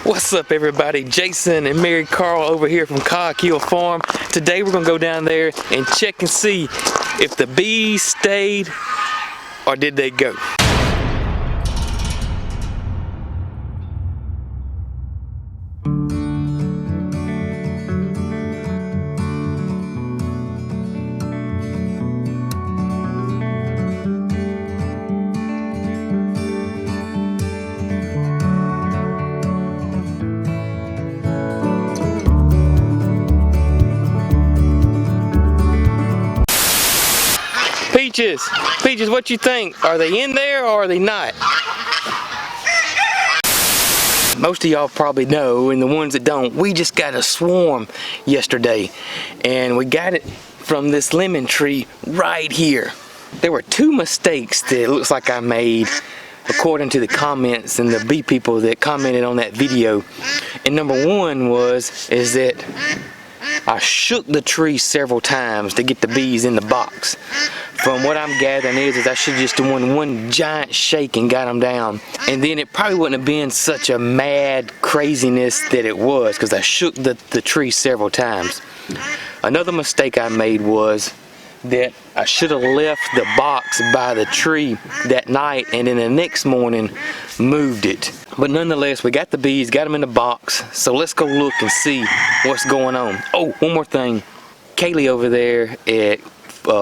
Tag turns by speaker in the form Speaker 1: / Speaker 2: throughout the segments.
Speaker 1: What's up everybody, Jason and Mary Carl over here from Cog Hill Farm. Today we're gonna go down there and check and see if the bees stayed or did they go. Peaches, what you think? Are they in there or are they not? Most of y'all probably know, and the ones that don't, we just got a swarm yesterday, and we got it from this lemon tree right here. There were two mistakes that it looks like I made according to the comments and the bee people that commented on that video. And number one is that I shook the tree several times to get the bees in the box. From what I'm gathering is I should just done one giant shake and got them down. And then it probably wouldn't have been such a mad craziness that it was, because I shook the tree several times. Another mistake I made was that I should have left the box by the tree that night and then the next morning moved it. But nonetheless, we got the bees, got them in the box, so let's go look and see what's going on. Oh, one more thing. Kaylee over there at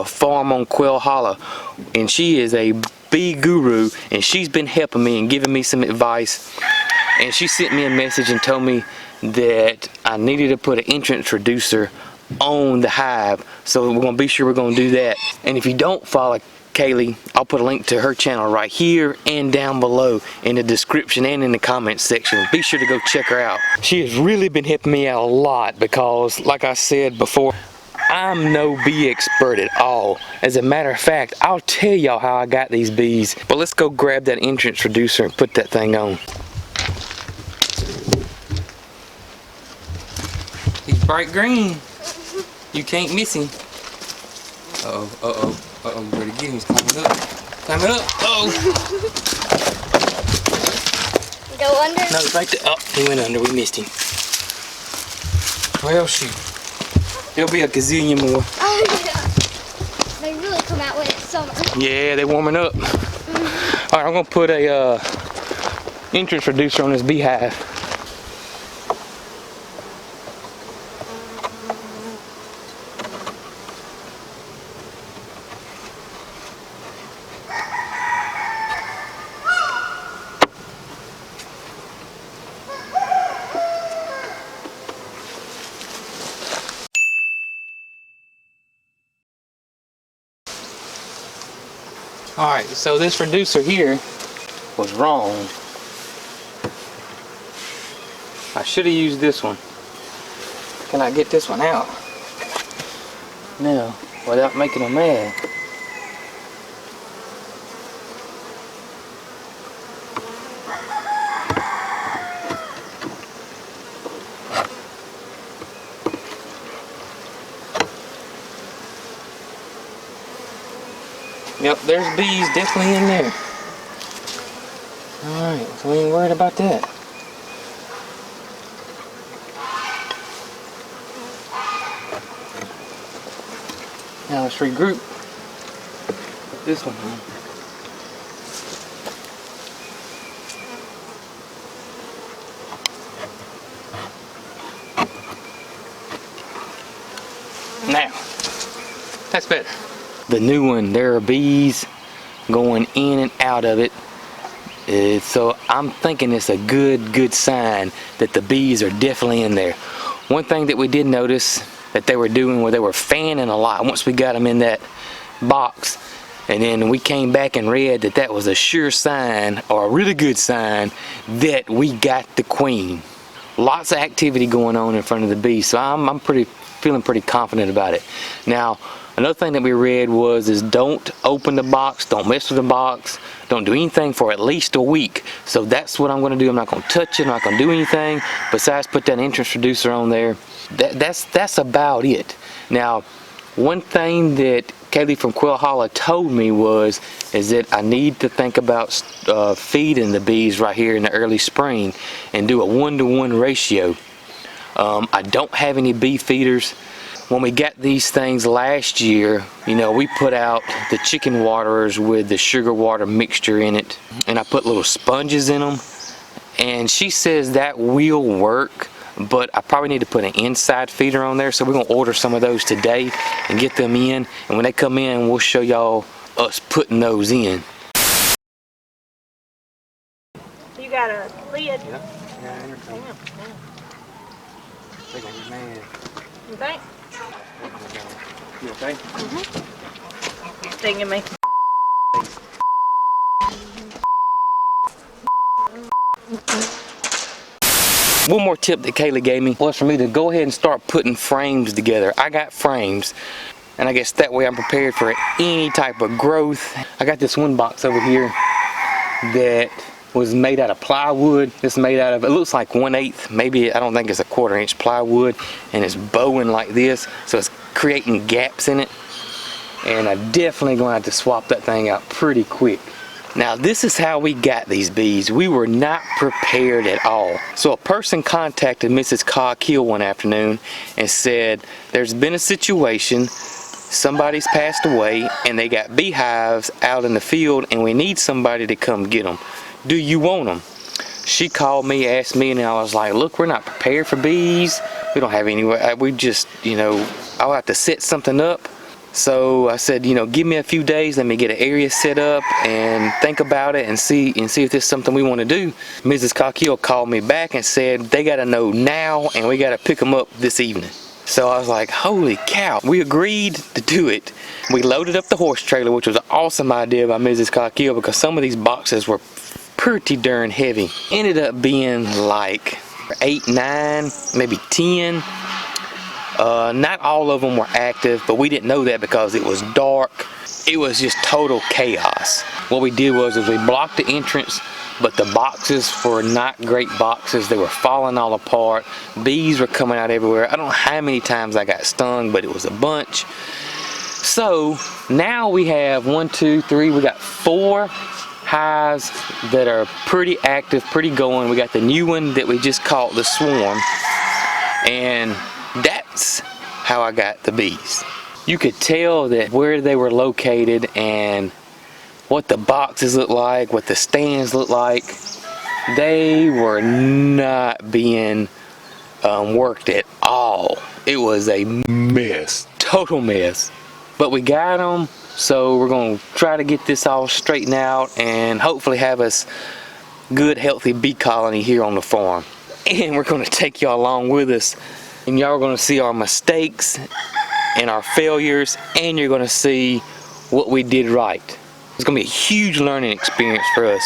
Speaker 1: Farm on Quail Hollow, and she is a bee guru, and she's been helping me and giving me some advice. And she sent me a message and told me that I needed to put an entrance reducer on the hive, so we're gonna be sure we're gonna do that. And if you don't follow Kaylee, I'll put a link to her channel right here and down below in the description and in the comments section. Be sure to go check her out. She has really been helping me out a lot because, like I said before, I'm no bee expert at all. As a matter of fact, I'll tell y'all how I got these bees. But let's go grab that entrance reducer and put that thing on. He's bright green. You can't miss him. Uh-oh. You better get him. He's climbing up. Climbing up. Uh-oh.
Speaker 2: Go under?
Speaker 1: No, right there. Oh, he went under. We missed him. Well, shoot. There'll be a gazillion more.
Speaker 2: Oh, yeah. They really come out when it's summer.
Speaker 1: Yeah, they're warming up. Alright, I'm going to put a entrance reducer on this beehive. Alright, so this reducer here was wrong. I should have used this one. Can I get this one out? No, without making them mad. Yep, there's bees definitely in there. Alright, so we ain't worried about that. Now let's regroup. Put this one on. Now, that's better. The new one, there are bees going in and out of it. So I'm thinking it's a good sign that the bees are definitely in there. One thing that we did notice that they were doing where they were fanning a lot once we got them in that box, and then we came back and read that that was a sure sign, or a really good sign, that we got the queen. Lots of activity going on in front of the bees, so I'm feeling pretty confident about it. Now, another thing that we read is don't open the box, don't mess with the box, don't do anything for at least a week. So that's what I'm going to do. I'm not going to touch it, I'm not going to do anything besides put that entrance reducer on there. That's about it. Now, one thing that Kaylee from Quill Hollow told me is that I need to think about feeding the bees right here in the early spring and do a 1-to-1 ratio. I don't have any bee feeders. When we got these things last year, you know, we put out the chicken waterers with the sugar water mixture in it, and I put little sponges in them, and she says that will work, but I probably need to put an inside feeder on there, so we're gonna order some of those today and get them in, and when they come in, we'll show y'all us putting those in.
Speaker 3: You got a lid?
Speaker 1: Yeah,
Speaker 3: Damn.
Speaker 1: They're gonna be mad.
Speaker 3: You think?
Speaker 1: You okay?
Speaker 3: Mm-hmm. Stinging me.
Speaker 1: One more tip that Kaylee gave me was for me to go ahead and start putting frames together. I got frames, and I guess that way I'm prepared for any type of growth. I got this one box over here that was made out of plywood. It's made out of, it looks like 1/8, maybe, I don't think it's a 1/4 inch plywood, and it's bowing like this, so it's creating gaps in it. And I definitely gonna have to swap that thing out pretty quick. Now this is how we got these bees. We were not prepared at all. So a person contacted Mrs. Cog Hill one afternoon and said, there's been a situation, somebody's passed away and they got beehives out in the field and we need somebody to come get them. Do you want them? She called me, asked me, and I was like, look, we're not prepared for bees. We don't have any, we just, you know, I'll have to set something up. So I said, you know, give me a few days, let me get an area set up and think about it and see if this is something we want to do. Mrs. Cog Hill called me back and said they got to know now and we got to pick them up this evening. So I was like, holy cow. We agreed to do it. We loaded up the horse trailer, which was an awesome idea by Mrs. Cog Hill because some of these boxes were pretty darn heavy. Ended up being like 8, 9, maybe 10. Not all of them were active, but we didn't know that because it was dark. It was just total chaos. What we did was we blocked the entrance, but the boxes were not great boxes. They were falling all apart. Bees were coming out everywhere. I don't know how many times I got stung, but it was a bunch. So now we have 1, 2, 3, we got 4 hives that are pretty active, pretty going. We got the new one that we just caught, the swarm, and that's how I got the bees. You could tell that where they were located and what the boxes look like, what the stands look like, they were not being worked at all. It was a mess, total mess. But we got them, so we're gonna try to get this all straightened out and hopefully have us good, healthy bee colony here on the farm. And we're gonna take y'all along with us, and y'all are gonna see our mistakes and our failures, and you're gonna see what we did right. It's gonna be a huge learning experience for us.